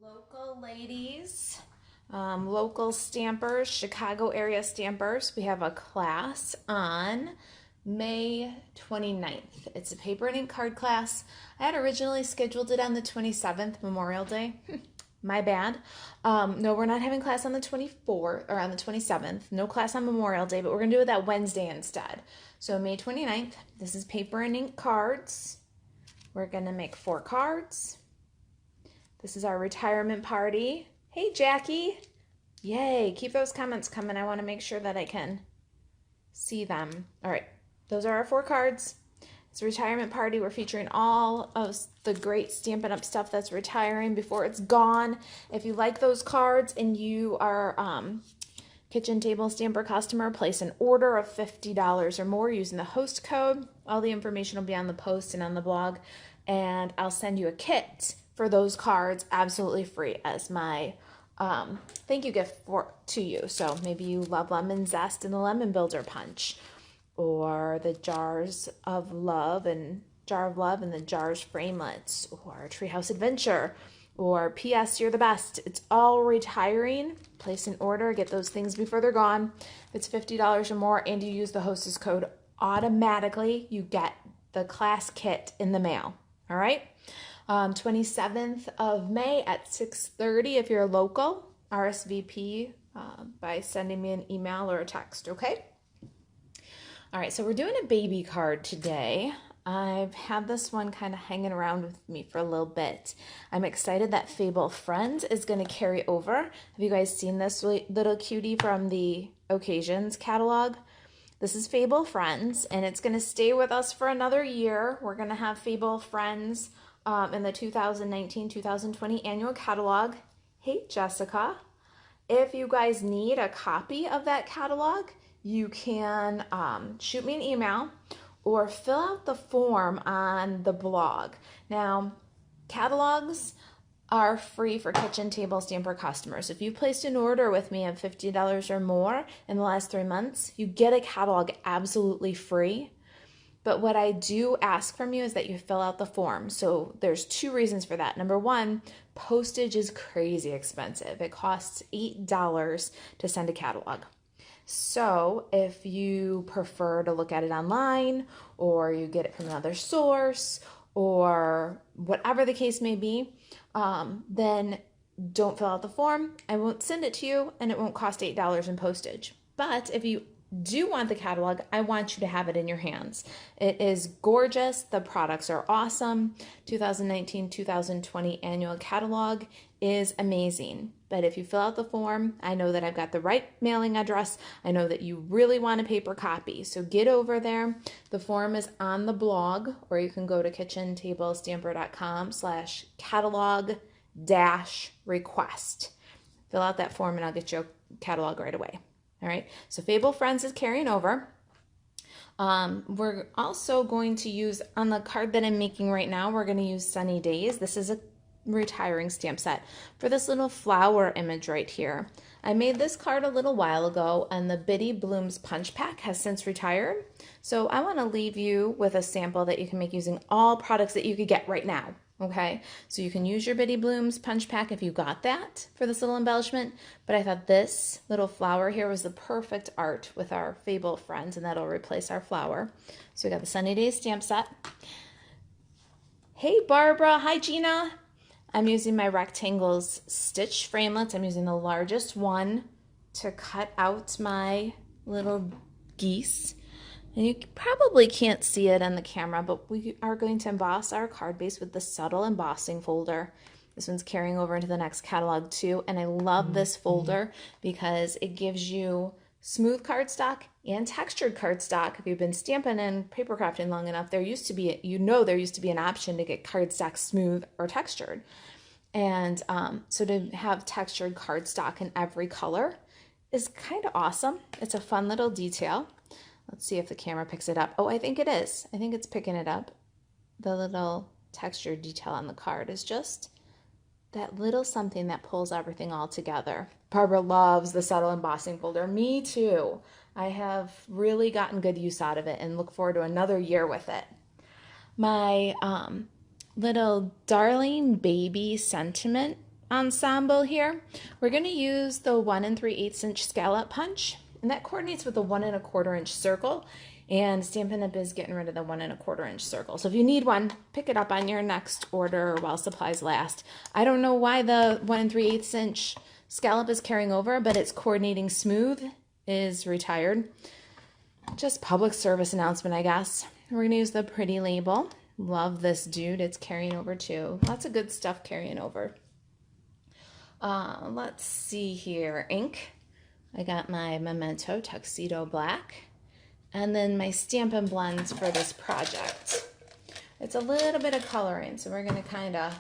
Local ladies, local stampers, Chicago area stampers. We have a class on May 29th. It's a paper and ink card class. I had originally scheduled it on the 27th, Memorial Day. My bad. No, we're not having class on the 24th or on the 27th. No class on Memorial Day, but we're going to do it that Wednesday instead. So May 29th, this is paper and ink cards. We're going to make 4 cards. This is our retirement party. Hey, Jackie. Yay. Keep those comments coming. I want to make sure that I can see them. All right. Those are our 4 cards. It's a retirement party. We're featuring all of the great Stampin' Up! Stuff that's retiring before it's gone. If you like those cards and you are kitchen table stamper customer, place an order of $50 or more using the host code. All the information will be on the post and on the blog. And I'll send you a kit for those cards absolutely free as my thank you gift to you. So maybe you love lemon zest and the lemon builder punch, or the jars of love and jar of love and the jars framelits, or treehouse adventure, or P.S. You're the best. It's all retiring. Place an order, get those things before they're gone. If it's $50 or more and you use the hostess code, automatically you get the class kit in the mail. All right. 27th of May at 6:30 if you're local. RSVP by sending me an email or a text, okay? All right, so we're doing a baby card today. I've had this one kind of hanging around with me for a little bit. I'm excited that Fable Friends is going to carry over. Have you guys seen this little cutie from the Occasions catalog? This is Fable Friends, and it's going to stay with us for another year. We're going to have Fable Friends in the 2019-2020 annual catalog. Hey, Jessica. If you guys need a copy of that catalog, you can shoot me an email or fill out the form on the blog. Now, catalogs are free for kitchen table stamper customers. If you placed an order with me of $50 or more in the last 3 months, you get a catalog absolutely free. But what I do ask from you is that you fill out the form. So there's 2 reasons for that. Number 1, postage is crazy expensive. It costs $8 to send a catalog. So if you prefer to look at it online, or you get it from another source, or whatever the case may be, then don't fill out the form. I won't send it to you, and it won't cost $8 in postage. But if you do want the catalog, I want you to have it in your hands. It is gorgeous. The products are awesome. 2019-2020 annual catalog is amazing. But if you fill out the form, I know that I've got the right mailing address. I know that you really want a paper copy. So get over there. The form is on the blog, or you can go to kitchentablestamper.com/catalog-request. Fill out that form and I'll get you a catalog right away. All right, so Fable Friends is carrying over. We're also going to use, on the card that I'm making right now, we're going to use Sunny Days. This is a retiring stamp set for this little flower image right here. I made this card a little while ago, and the Bitty Blooms Punch Pack has since retired. So I want to leave you with a sample that you can make using all products that you could get right now. Okay, so you can use your Bitty Blooms Punch Pack if you got that for this little embellishment, but I thought this little flower here was the perfect art with our Fable Friends, and that'll replace our flower. So we got the Sunny Days stamp set. Hey, Barbara. Hi, Gina. I'm using my Rectangles stitch framelits. I'm using the largest one to cut out my little geese. And you probably can't see it on the camera, but we are going to emboss our card base with the subtle embossing folder. This one's carrying over into the next catalog too, and I love this folder because it gives you smooth cardstock and textured cardstock. If you've been stamping and paper crafting long enough, there used to be an option to get cardstock smooth or textured. And so to have textured cardstock in every color is kind of awesome. It's a fun little detail. Let's see if the camera picks it up. Oh, I think it is. I think it's picking it up. The little texture detail on the card is just that little something that pulls everything all together. Barbara loves the subtle embossing folder. Me too. I have really gotten good use out of it and look forward to another year with it. My little darling baby sentiment ensemble here, we're going to use the 1 3/8 inch scallop punch, and that coordinates with the 1 1/4 inch circle, and Stampin' Up! Is getting rid of the 1 1/4 inch circle. So if you need one, pick it up on your next order while supplies last. I don't know why the 1 3/8 inch scallop is carrying over, but it's coordinating smooth is retired. Just public service announcement, I guess. We're going to use the pretty label. Love this dude. It's carrying over too. Lots of good stuff carrying over. Let's see here. Ink. I got my Memento Tuxedo Black. And then my Stampin' Blends for this project. It's a little bit of coloring, so we're going to kind of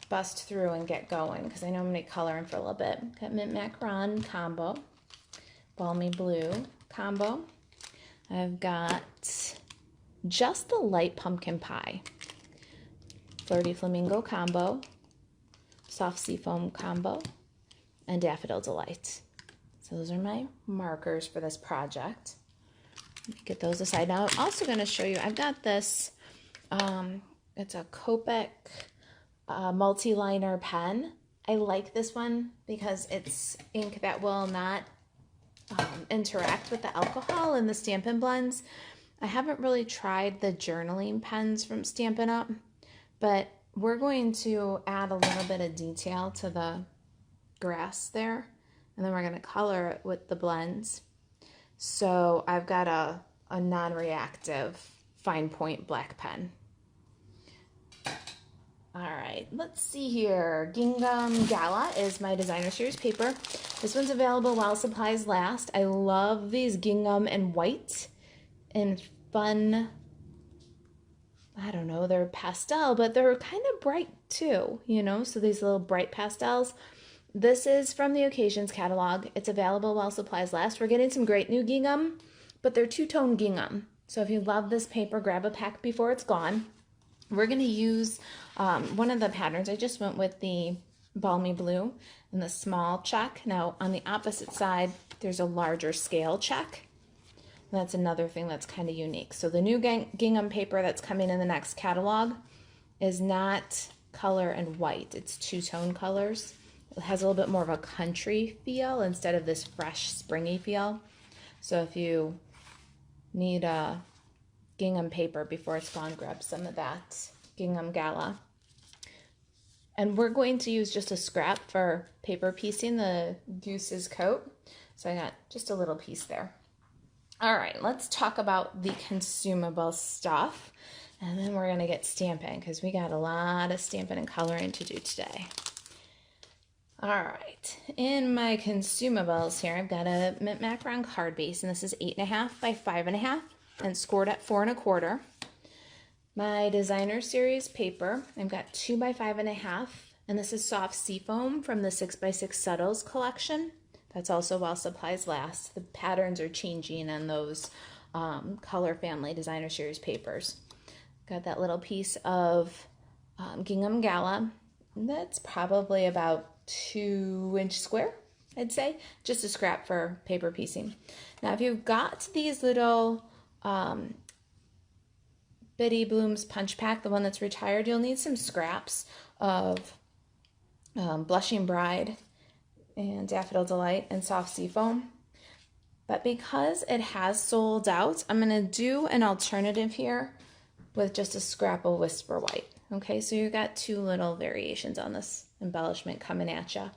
bust through and get going because I know I'm going to be coloring for a little bit. Got Mint Macaron combo. Balmy Blue combo. I've got just the light pumpkin pie, Flirty Flamingo combo, Soft Seafoam combo, and Daffodil Delight. So those are my markers for this project. Let me get those aside. Now I'm also going to show you, I've got this, it's a Copic Multiliner Pen. I like this one because it's ink that will not interact with the alcohol in the Stampin' Blends. I haven't really tried the journaling pens from Stampin' Up, but we're going to add a little bit of detail to the grass there, and then we're going to color it with the blends. So I've got a non-reactive fine point black pen. All right, let's see here. Gingham Gala is my designer series paper. This one's available while supplies last. I love these gingham and white and fun, I don't know, they're pastel, but they're kind of bright too, you know, so these little bright pastels. This is from the Occasions catalog. It's available while supplies last. We're getting some great new gingham, but they're two-tone gingham. So if you love this paper, grab a pack before it's gone. We're going to use one of the patterns. I just went with the Balmy Blue and the small check. Now on the opposite side, there's a larger scale check. And that's another thing that's kind of unique. So the new gingham paper that's coming in the next catalog is not color and white. It's two-tone colors. It has a little bit more of a country feel instead of this fresh, springy feel. So if you need a gingham paper before it's gone, grab some of that Gingham Gala. And we're going to use just a scrap for paper piecing the goose's coat. So I got just a little piece there. All right, let's talk about the consumable stuff. And then we're gonna get stamping because we got a lot of stamping and coloring to do today. All right, in my consumables here, I've got a Mint Macaron card base, and this is 8.5 by 5.5 and scored at 4 1/4. My designer series paper, I've got 2 by 5.5, and this is soft seafoam from the 6 by 6 Subtles collection. That's also while supplies last. The patterns are changing on those color family designer series papers. Got that little piece of Gingham Gala. That's probably about 2-inch square, I'd say. Just a scrap for paper piecing. Now, if you've got these little Bitty Blooms punch pack, the one that's retired, you'll need some scraps of Blushing Bride and Daffodil Delight and Soft Seafoam. But because it has sold out, I'm going to do an alternative here with just a scrap of Whisper White. Okay, so you've got two little variations on this embellishment coming at you.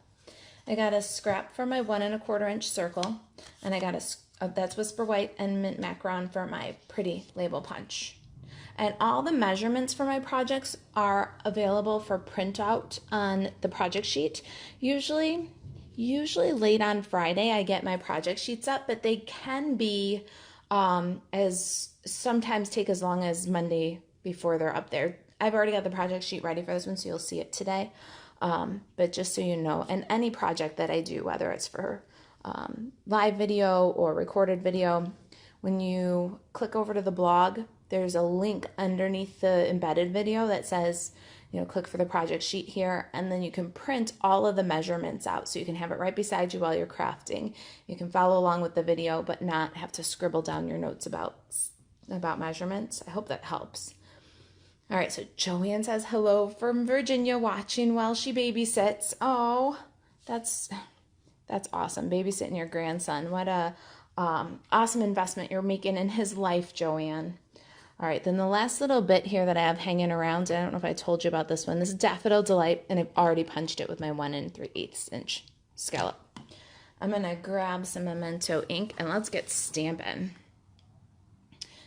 I got a scrap for my 1 1/4 inch circle, and I got that's Whisper White and Mint Macaron for my pretty label punch. And all the measurements for my projects are available for printout on the project sheet. Usually late on Friday I get my project sheets up, but they can be sometimes take as long as Monday before they're up there. I've already got the project sheet ready for this one, so you'll see it today. But just so you know, and any project that I do, whether it's for live video or recorded video, when you click over to the blog, there's a link underneath the embedded video that says, you know, click for the project sheet here, and then you can print all of the measurements out so you can have it right beside you while you're crafting. You can follow along with the video but not have to scribble down your notes about measurements. I hope that helps. All right, so Joanne says hello from Virginia, watching while she babysits. Oh, that's awesome, babysitting your grandson. What a awesome investment you're making in his life, Joanne. All right, then the last little bit here that I have hanging around, I don't know if I told you about this one. This is Daffodil Delight, and I've already punched it with my 1 3/8 inch scallop. I'm gonna grab some Memento ink and let's get stamping.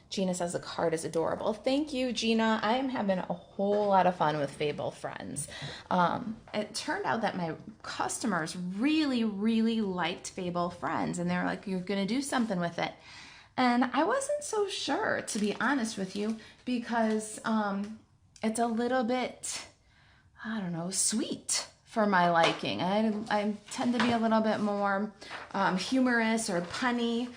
Gina says the card is adorable. Thank you, Gina. I am having a whole lot of fun with Fable Friends. It turned out that my customers really, really liked Fable Friends, and they were like, you're going to do something with it. And I wasn't so sure, to be honest with you, because it's a little bit, I don't know, sweet for my liking. I tend to be a little bit more humorous or punny.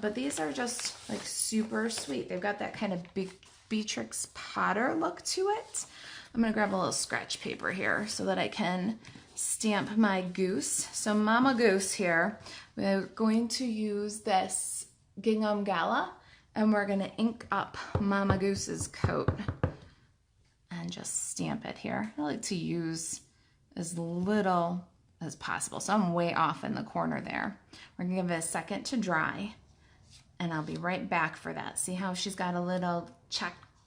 But these are just like super sweet. They've got that kind of big Beatrix Potter look to it. I'm going to grab a little scratch paper here so that I can stamp my goose. So Mama Goose here, we're going to use this Gingham Gala and we're going to ink up Mama Goose's coat and just stamp it here. I like to use as little as possible. So I'm way off in the corner there. We're gonna give it a second to dry and I'll be right back for that. See how she's got a little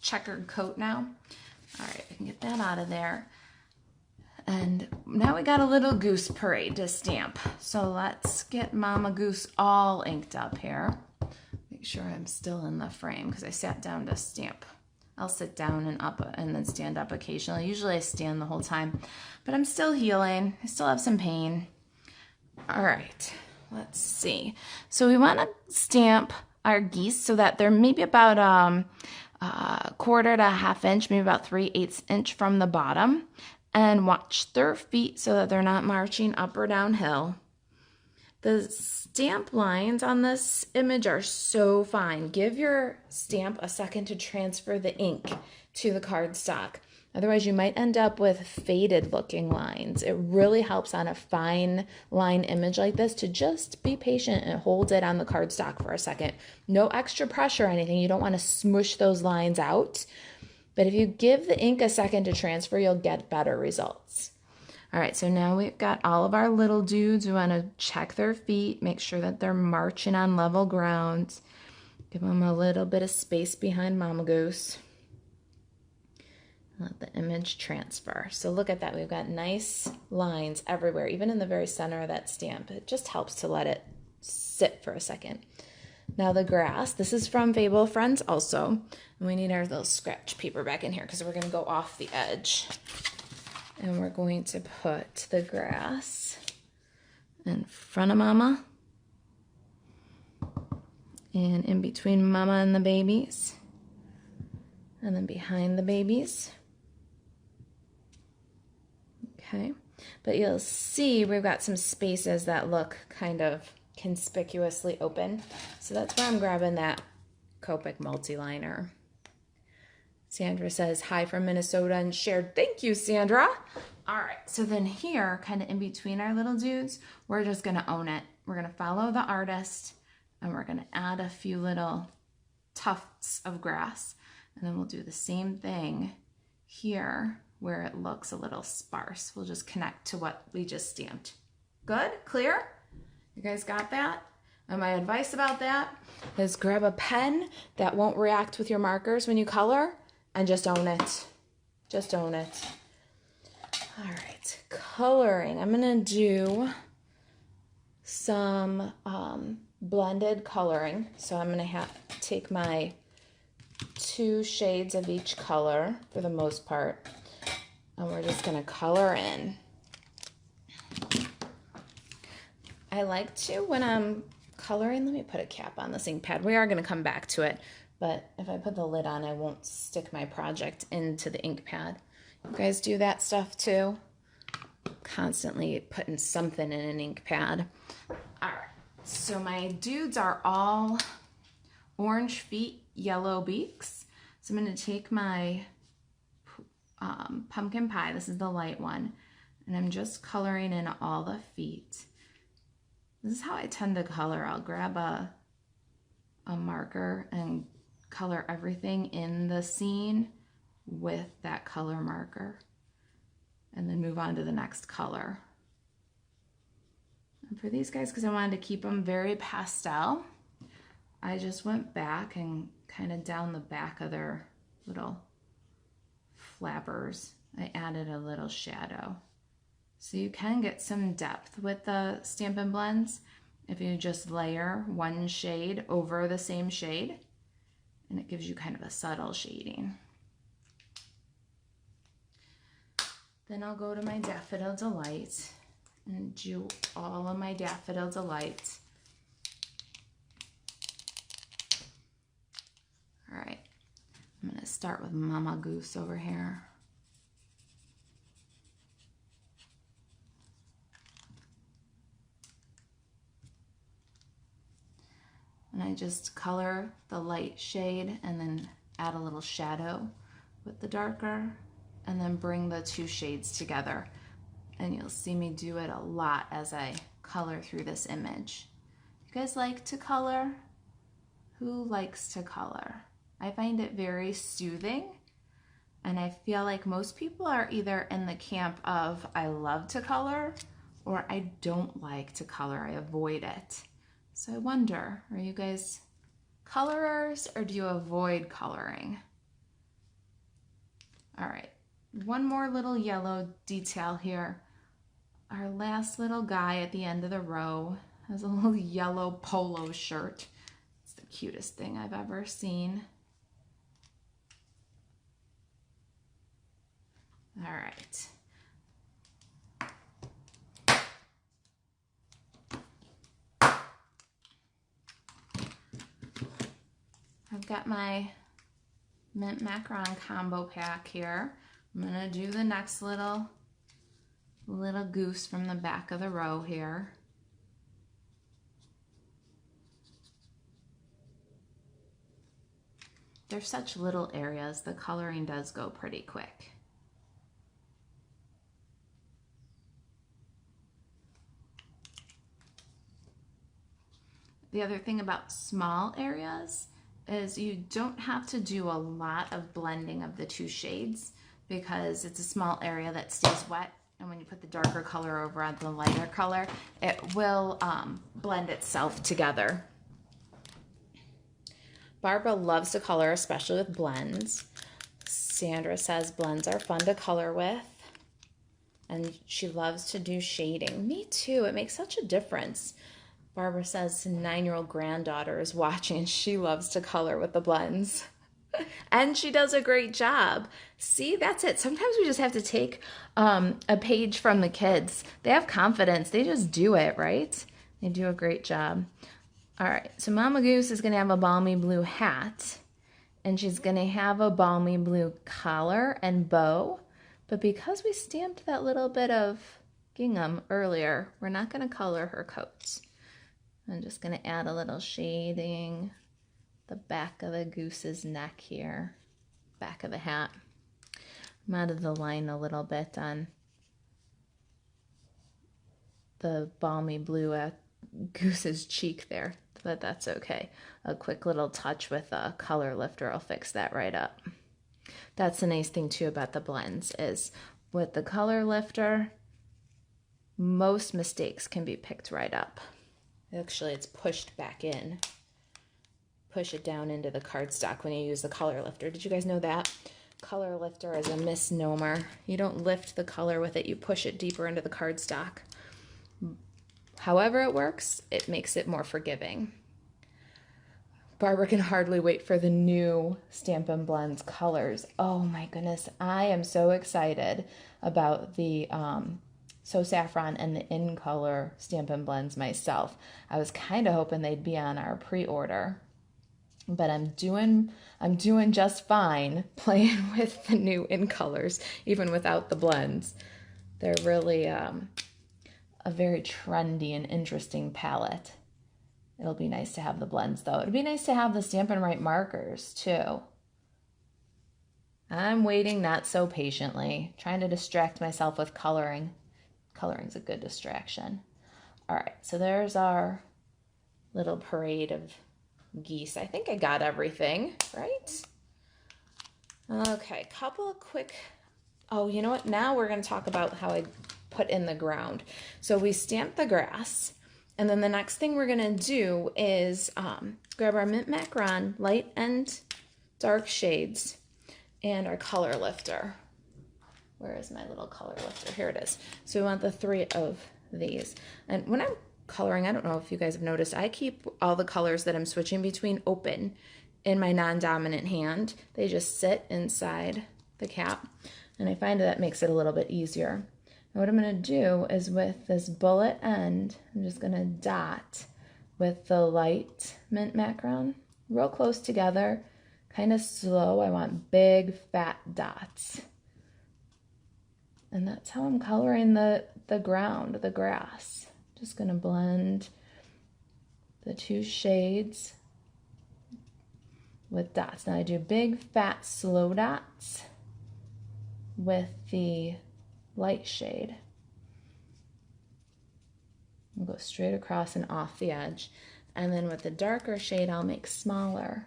checkered coat now? All right, I can get that out of there. And now we got a little goose parade to stamp. So let's get Mama Goose all inked up here. Make sure I'm still in the frame because I sat down to stamp. I'll sit down and up and then stand up occasionally. Usually I stand the whole time, but I'm still healing. I still have some pain. All right, let's see. So we want to stamp our geese so that they're maybe about a quarter to a half inch, maybe about 3/8 inch from the bottom, and watch their feet so that they're not marching up or downhill. The stamp lines on this image are so fine. Give your stamp a second to transfer the ink to the cardstock. Otherwise, you might end up with faded looking lines. It really helps on a fine line image like this to just be patient and hold it on the cardstock for a second. No extra pressure or anything. You don't want to smush those lines out. But if you give the ink a second to transfer, you'll get better results. All right, so now we've got all of our little dudes. We want to check their feet, make sure that they're marching on level ground. Give them a little bit of space behind Mama Goose. Let the image transfer. So look at that. We've got nice lines everywhere, even in the very center of that stamp. It just helps to let it sit for a second. Now the grass. This is from Fable Friends also. And we need our little scratch paper back in here because we're going to go off the edge. And we're going to put the grass in front of Mama and in between Mama and the babies and then behind the babies. Okay, but you'll see we've got some spaces that look kind of conspicuously open. So that's where I'm grabbing that Copic Multiliner. Sandra says, hi from Minnesota and shared. Thank you, Sandra. All right, so then here, kind of in between our little dudes, we're just gonna own it. We're gonna follow the artist and we're gonna add a few little tufts of grass. And then we'll do the same thing here where it looks a little sparse. We'll just connect to what we just stamped. Good, clear? You guys got that? And my advice about that is grab a pen that won't react with your markers when you color and just own it. Just own it. All right, coloring. I'm gonna do some blended coloring. So I'm gonna take my 2 shades of each color for the most part, and we're just gonna color in. I like to, when I'm coloring, let me put a cap on this ink pad. We are gonna come back to it, but if I put the lid on, I won't stick my project into the ink pad. You guys do that stuff too? Constantly putting something in an ink pad. All right, so my dudes are all orange feet, yellow beaks. So I'm gonna take my pumpkin pie, this is the light one, and I'm just coloring in all the feet. This is how I tend to color. I'll grab a marker and color everything in the scene with that color marker and then move on to the next color. And for these guys, because I wanted to keep them very pastel, I just went back and kind of down the back of their little flappers, I added a little shadow. So you can get some depth with the Stampin' Blends if you just layer one shade over the same shade, and it gives you kind of a subtle shading. Then I'll go to my Daffodil Delight and do all of my Daffodil Delight. All right, I'm gonna start with Mama Goose over here. And I just color the light shade and then add a little shadow with the darker, and then bring the two shades together. And you'll see me do it a lot as I color through this image. You guys like to color? Who likes to color? I find it very soothing, and I feel like most people are either in the camp of I love to color or I don't like to color, I avoid it. So I wonder, are you guys colorers or do you avoid coloring? All right, one more little yellow detail here. Our last little guy at the end of the row has a little yellow polo shirt. It's the cutest thing I've ever seen. All right. I've got my mint macaron combo pack here. I'm gonna do the next little goose from the back of the row here. They're such little areas, the coloring does go pretty quick. The other thing about small areas is you don't have to do a lot of blending of the two shades because it's a small area that stays wet, and when you put the darker color over on the lighter color, it will blend itself together. Barbara loves to color, especially with blends. Sandra says blends are fun to color with, and she loves to do shading. Me too, it makes such a difference. Barbara says a 9-year-old granddaughter is watching and she loves to color with the blends. And she does a great job. See, that's it. Sometimes we just have to take a page from the kids. They have confidence. They just do it, right? They do a great job. All right, so Mama Goose is going to have a balmy blue hat, and she's going to have a balmy blue collar and bow. But because we stamped that little bit of gingham earlier, we're not going to color her coats. I'm just going to add a little shading, the back of the goose's neck here, back of the hat. I'm out of the line a little bit on the balmy blue at goose's cheek there, but that's okay. A quick little touch with a color lifter will fix that right up. That's the nice thing too about the blends is with the color lifter, most mistakes can be picked right up. Actually, it's pushed back in. Push it down into the cardstock when you use the color lifter. Did you guys know that? Color lifter is a misnomer. You don't lift the color with it, you push it deeper into the cardstock. However it works, it makes it more forgiving. Barbara can hardly wait for the new Stampin' Blends colors. Oh my goodness, I am so excited about the So Saffron and the In Color Stampin' Blends myself. I was kind of hoping they'd be on our pre-order, but I'm doing just fine playing with the new In Colors, even without the blends. They're really a very trendy and interesting palette. It'll be nice to have the blends though. It'd be nice to have the Stampin' Right markers too. I'm waiting not so patiently, trying to distract myself with coloring. Coloring's a good distraction. All right, so there's our little parade of geese. I think I got everything, right? Okay, couple of quick, oh, you know what? Now we're going to talk about how I put in the ground. So we stamped the grass, and then the next thing we're going to do is grab our Mint Macaron light and dark shades and our color lifter. Where is my little color lifter? Here it is. So we want the 3 of these. And when I'm coloring, I don't know if you guys have noticed, I keep all the colors that I'm switching between open in my non-dominant hand. They just sit inside the cap, and I find that makes it a little bit easier. And what I'm going to do is with this bullet end, I'm just going to dot with the light Mint Macaron real close together, kind of slow. I want big fat dots. And that's how I'm coloring the ground, the grass. Just going to blend the 2 shades with dots. Now I do big, fat, slow dots with the light shade. I'll go straight across and off the edge. And then with the darker shade, I'll make smaller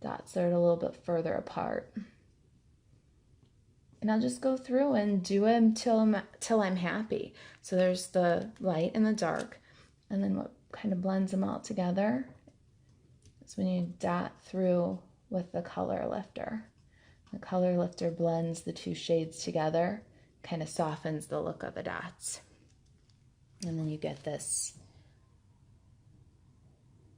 dots that are a little bit further apart. And I'll just go through and do them till I'm happy. So there's the light and the dark. And then what kind of blends them all together is when you dot through with the color lifter. The color lifter blends the 2 shades together, kind of softens the look of the dots. And then you get this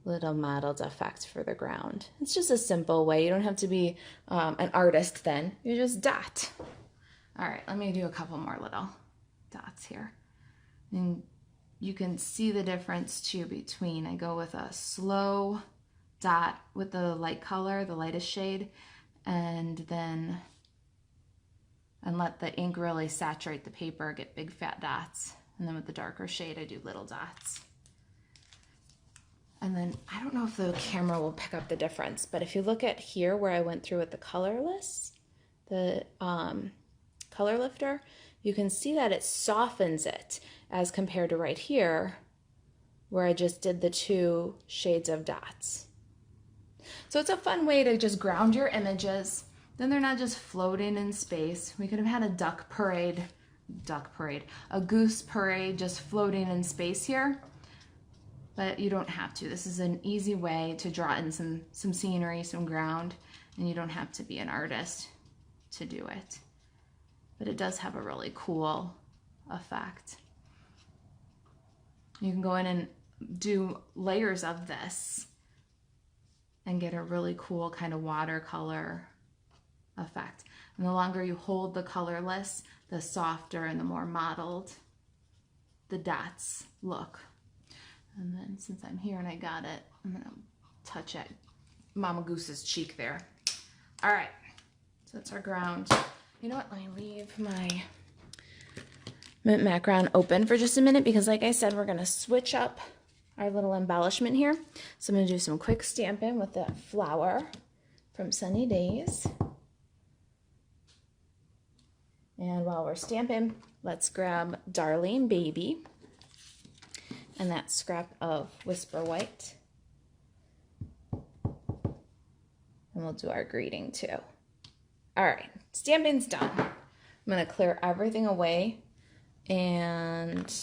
little mottled effect for the ground. It's just a simple way. You don't have to be an artist then. You just dot. All right, let me do a couple more little dots here. And you can see the difference too between, I go with a slow dot with the light color, the lightest shade, and let the ink really saturate the paper, get big fat dots. And then with the darker shade, I do little dots. And then I don't know if the camera will pick up the difference, but if you look at here where I went through with the colorless, the color lifter, you can see that it softens it as compared to right here where I just did the 2 shades of dots. So it's a fun way to just ground your images. Then they're not just floating in space. We could have had a goose parade just floating in space here. But you don't have to. This is an easy way to draw in some scenery, some ground, and you don't have to be an artist to do it. But it does have a really cool effect. You can go in and do layers of this and get a really cool kind of watercolor effect. And the longer you hold the colorless, the softer and the more mottled the dots look. And then since I'm here and I got it, I'm gonna touch at Mama Goose's cheek there. All right, so that's our ground. You know what, let me leave my Mint Macaron open for just a minute because like I said, we're gonna switch up our little embellishment here. So I'm gonna do some quick stamping with the flower from Sunny Days. And while we're stamping, let's grab Darling Baby and that scrap of Whisper White. And we'll do our greeting too. All right, stamping's done. I'm gonna clear everything away and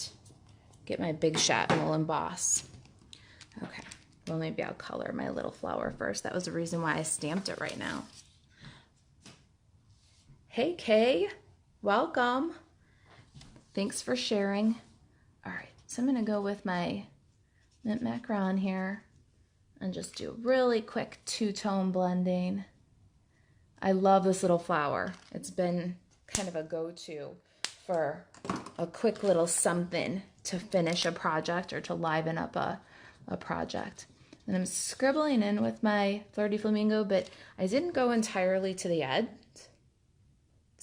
get my big shot and we'll emboss. Okay, well maybe I'll color my little flower first. That was the reason why I stamped it right now. Hey Kay, welcome. Thanks for sharing. All right, so I'm gonna go with my Mint Macaron here and just do really quick 2-tone blending. I love this little flower. It's been kind of a go-to for a quick little something to finish a project or to liven up a project. And I'm scribbling in with my Flirty Flamingo, but I didn't go entirely to the edge. Let's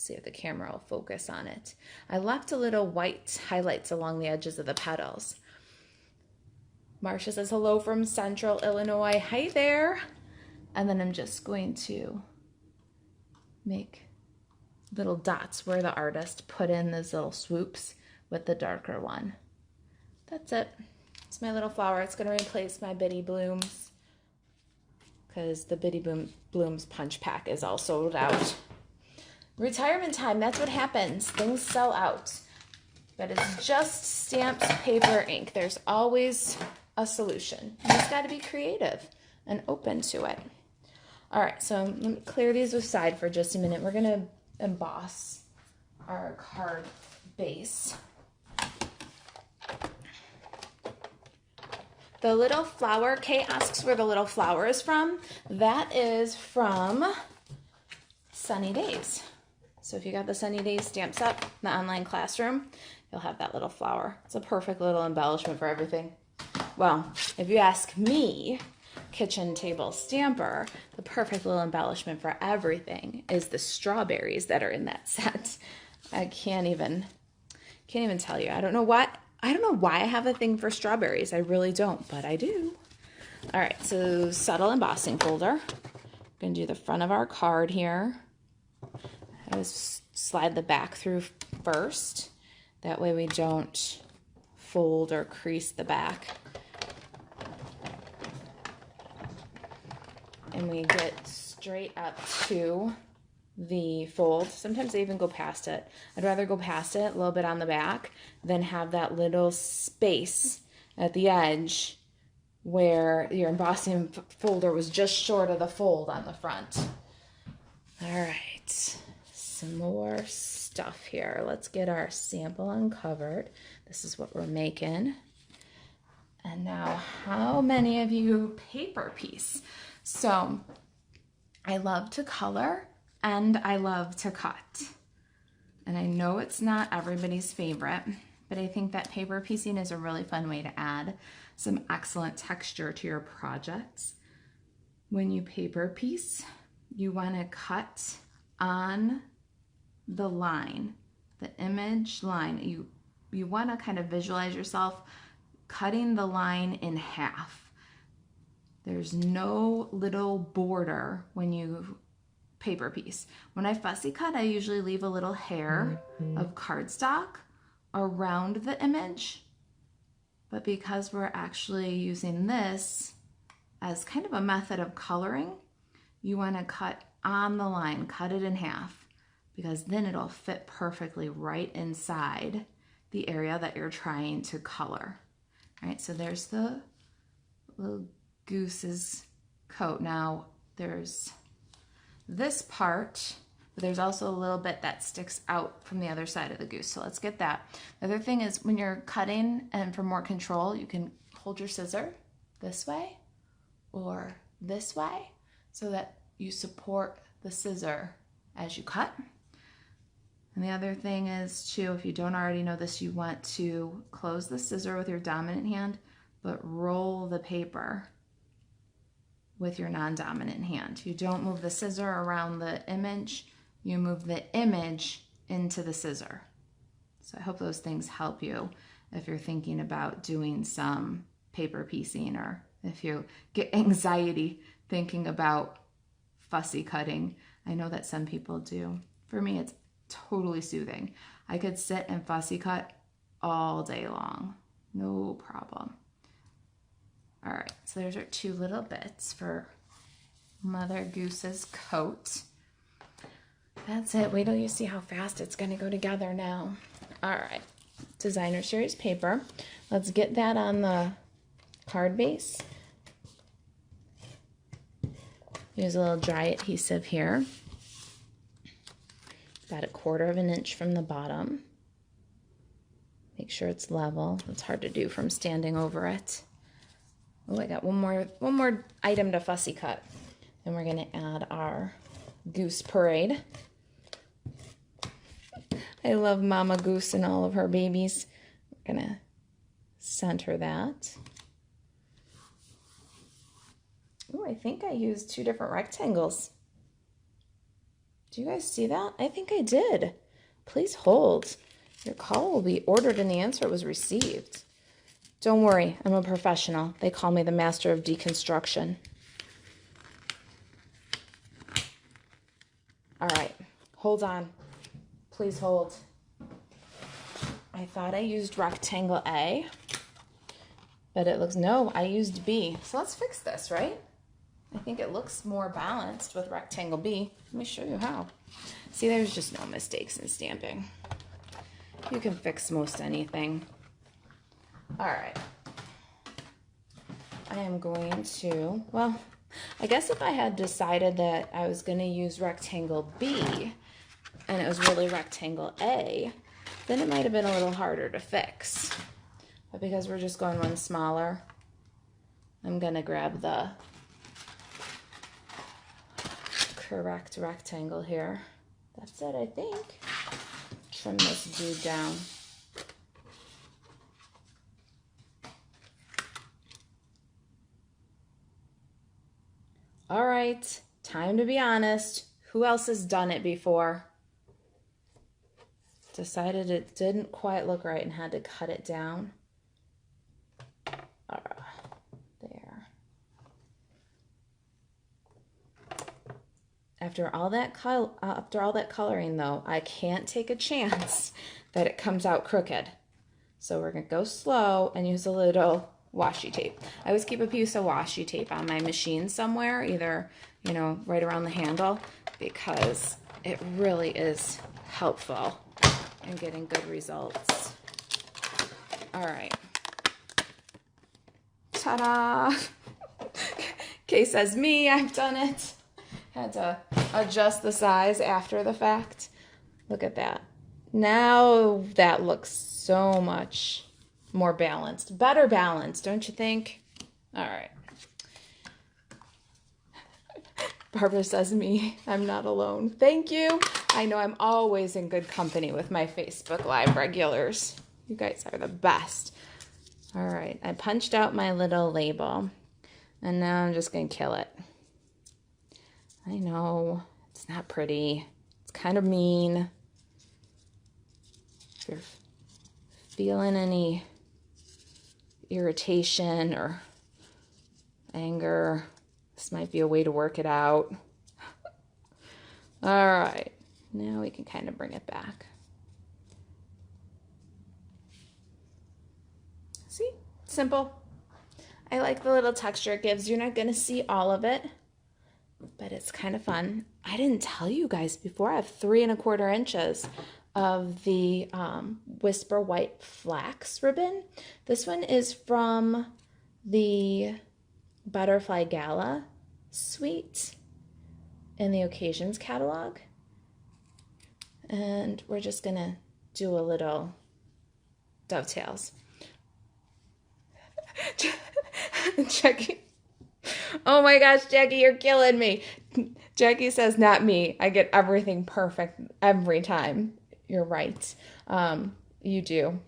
see if the camera will focus on it. I left a little white highlights along the edges of the petals. Marcia says hello from Central Illinois. Hi there. And then I'm just going to make little dots where the artist put in those little swoops with the darker one. That's it. It's my little flower. It's going to replace my Bitty Blooms because the Bitty Blooms punch pack is all sold out. Retirement time, that's what happens. Things sell out. But it's just stamps, paper, ink. There's always a solution. You just got to be creative and open to it. All right, so let me clear these aside for just a minute. We're going to emboss our card base. The little flower, Kay asks where the little flower is from. That is from Sunny Days. So if you got the Sunny Days stamp set in the online classroom, you'll have that little flower. It's a perfect little embellishment for everything. Well, if you ask me, kitchen table stamper, the perfect little embellishment for everything is the strawberries that are in that set. I can't even tell you. I don't know why I have a thing for strawberries. I really don't, but I do. All right, so subtle embossing folder. I'm going to do the front of our card here. I just slide the back through first. That way we don't fold or crease the back. And we get straight up to the fold. Sometimes I even go past it. I'd rather go past it a little bit on the back than have that little space at the edge where your embossing folder was just short of the fold on the front. All right, some more stuff here. Let's get our sample uncovered. This is what we're making. And now, how many of you paper piece? So I love to color and I love to cut. And I know it's not everybody's favorite, but I think that paper piecing is a really fun way to add some excellent texture to your projects. When you paper piece, you want to cut on the line, the image line. You want to kind of visualize yourself cutting the line in half. There's no little border when you paper piece. When I fussy cut, I usually leave a little hair of cardstock around the image. But because we're actually using this as kind of a method of coloring, you want to cut on the line, cut it in half, because then it'll fit perfectly right inside the area that you're trying to color. All right, so there's the little goose's coat. Now there's this part, but there's also a little bit that sticks out from the other side of the goose. So let's get that. The other thing is when you're cutting and for more control, you can hold your scissor this way or this way so that you support the scissor as you cut. And the other thing is too, if you don't already know this, you want to close the scissor with your dominant hand, but roll the paper with your non-dominant hand. You don't move the scissor around the image, you move the image into the scissor. So I hope those things help you if you're thinking about doing some paper piecing, or if you get anxiety thinking about fussy cutting. I know that some people do. For me, it's totally soothing. I could sit and fussy cut all day long, no problem. All right, so there's our two little bits for Mother Goose's coat. That's it. Wait till you see how fast it's going to go together now. All right, Designer Series paper. Let's get that on the card base. Use a little dry adhesive here. About 1/4 inch from the bottom. Make sure it's level. It's hard to do from standing over it. Oh, I got one more item to fussy cut. Then we're going to add our Goose Parade. I love Mama Goose and all of her babies. We're going to center that. Oh, I think I used 2 different rectangles. Do you guys see that? I think I did. Please hold. Your call will be ordered and the answer was received. Don't worry, I'm a professional. They call me the master of deconstruction. All right, hold on. Please hold. I thought I used rectangle A, but it looks, no, I used B. So let's fix this, right? I think it looks more balanced with rectangle B. Let me show you how. See, there's just no mistakes in stamping. You can fix most anything. All right. I am going to, well, I guess if I had decided that I was going to use rectangle B and it was really rectangle A, then it might have been a little harder to fix. But because we're just going one smaller, I'm going to grab the correct rectangle here. That's it, I think. Trim this dude down. All right, time to be honest. Who else has done it before? Decided it didn't quite look right and had to cut it down. There. After all that coloring, though, I can't take a chance that it comes out crooked. So we're gonna go slow and use a little washi tape. I always keep a piece of washi tape on my machine somewhere, either, you know, right around the handle, because it really is helpful in getting good results. All right. Ta-da! Kay says, me, I've done it. Had to adjust the size after the fact. Look at that. Now that looks so much more balanced. Better balanced, don't you think? All right. Barbara says, me, I'm not alone. Thank you. I know I'm always in good company with my Facebook Live regulars. You guys are the best. All right, I punched out my little label, and now I'm just going to kill it. I know, it's not pretty. It's kind of mean. If you're feeling any irritation or anger, this might be a way to work it out. All right, now we can kind of bring it back. See, simple. I like the little texture it gives. You're not going to see all of it, but it's kind of fun. I didn't tell you guys before, I have 3 1/4 inches of the Whisper White Flax ribbon. This one is from the Butterfly Gala suite in the Occasions catalog. And we're just gonna do a little dovetails. Jackie. Oh my gosh, Jackie, you're killing me. Jackie says, not me. I get everything perfect every time. You're right. You do.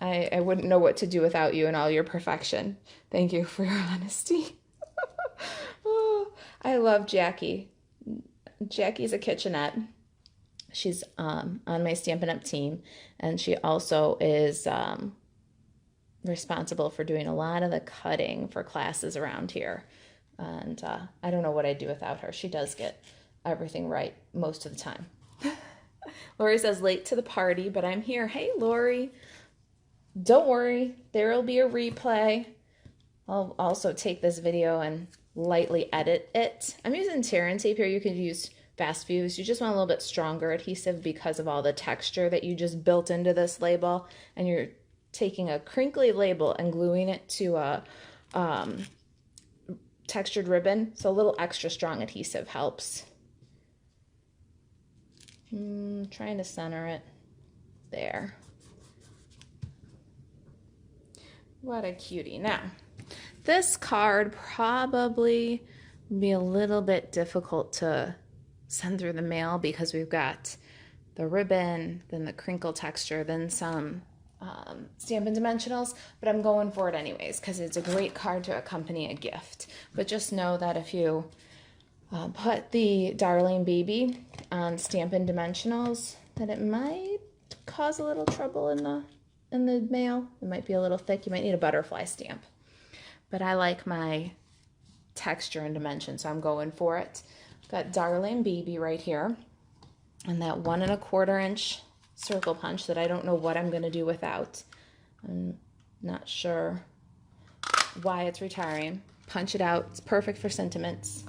I wouldn't know what to do without you and all your perfection. Thank you for your honesty. Oh, I love Jackie. Jackie's a kitchenette. She's on my Stampin' Up team, and she also is responsible for doing a lot of the cutting for classes around here. And I don't know what I'd do without her. She does get everything right most of the time. Lori says, late to the party, but I'm here. Hey, Lori. Don't worry. There will be a replay. I'll also take this video and lightly edit it. I'm using tear and tape here. You could use fast fuse. You just want a little bit stronger adhesive because of all the texture that you just built into this label. And you're taking a crinkly label and gluing it to a textured ribbon. So a little extra strong adhesive helps. Trying to center it. There. What a cutie. Now, this card probably be a little bit difficult to send through the mail because we've got the ribbon, then the crinkle texture, then some Stampin' Dimensionals, but I'm going for it anyways because it's a great card to accompany a gift. But just know that if you put the Darling Baby on Stampin' Dimensionals, that it might cause a little trouble in the mail. It might be a little thick. You might need a butterfly stamp. But I like my texture and dimension, so I'm going for it. Got Darling Baby right here, and that 1 1/4 inch circle punch that I don't know what I'm going to do without. I'm not sure why it's retiring. punch it out. It's perfect for sentiments.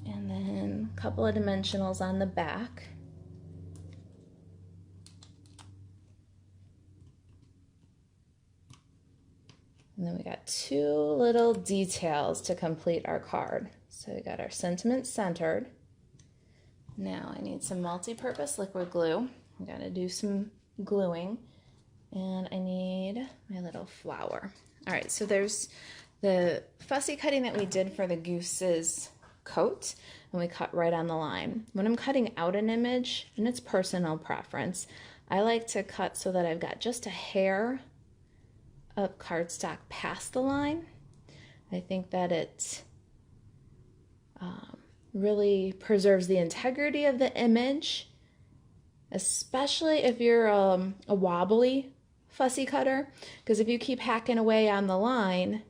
And then a couple of dimensionals on the back. And then we got two little details to complete our card. So we got our sentiment centered. Now I need some multi-purpose liquid glue. I'm gonna do some gluing. And I need my little flower. All right, so there's the fussy cutting that we did for the goose's coat, and we cut right on the line. When I'm cutting out an image, and it's personal preference, I like to cut so that I've got just a hair of cardstock past the line. I think that it really preserves the integrity of the image, especially if you're a wobbly fussy cutter, because if you keep hacking away on the line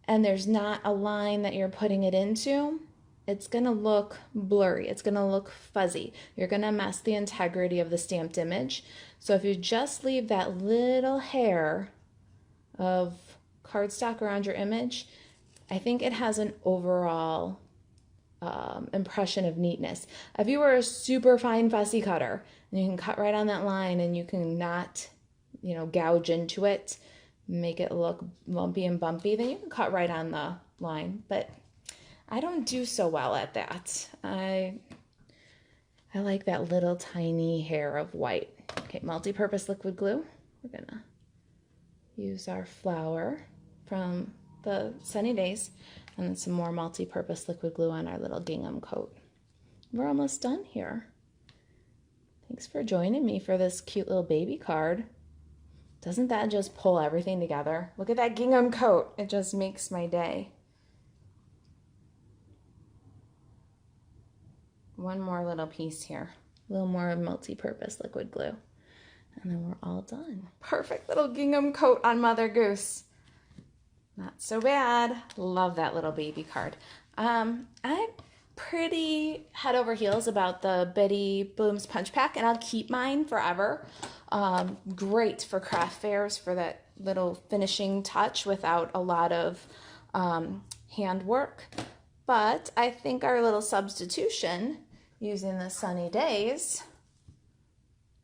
and there's not a line that you're putting it into, it's going to look blurry. It's going to look fuzzy. You're going to mess the integrity of the stamped image. So if you just leave that little hair of cardstock around your image, I think it has an overall impression of neatness. If you were a super fine fussy cutter and you can cut right on that line and you can not, you know, gouge into it, make it look lumpy and bumpy, then you can cut right on the line. But I don't do so well at that. I like that little tiny hair of white. Okay, multi-purpose liquid glue. We're gonna use our flower from the Sunny Days and then some more multi-purpose liquid glue on our little gingham coat. We're almost done here. Thanks for joining me for this cute little baby card. Doesn't that just pull everything together? Look at that gingham coat. It just makes my day. One more little piece here. A little more multi-purpose liquid glue. And then we're all done. Perfect little gingham coat on Mother Goose. Not so bad. Love that little baby card. I'm pretty head over heels about the Betty Bloom's Punch Pack, and I'll keep mine forever. Great for craft fairs for that little finishing touch without a lot of handwork. But I think our little substitution using the Sunny Days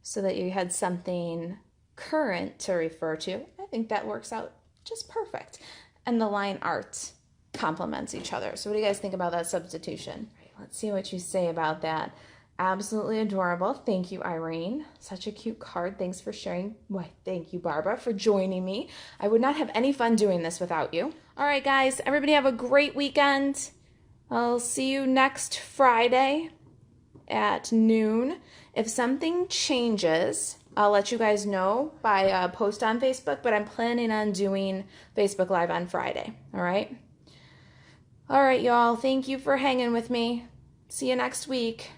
so that you had something current to refer to, I think that works out just perfect. And the line art complements each other. So what do you guys think about that substitution? Let's see what you say about that. Absolutely adorable. Thank you, Irene. Such a cute card. Thanks for sharing. Why, thank you, Barbara, for joining me. I would not have any fun doing this without you. All right, guys, everybody have a great weekend. I'll see you next Friday at noon. If something changes, I'll let you guys know by a post on Facebook, but I'm planning on doing Facebook Live on Friday, all right? All right, y'all. Thank you for hanging with me. See you next week.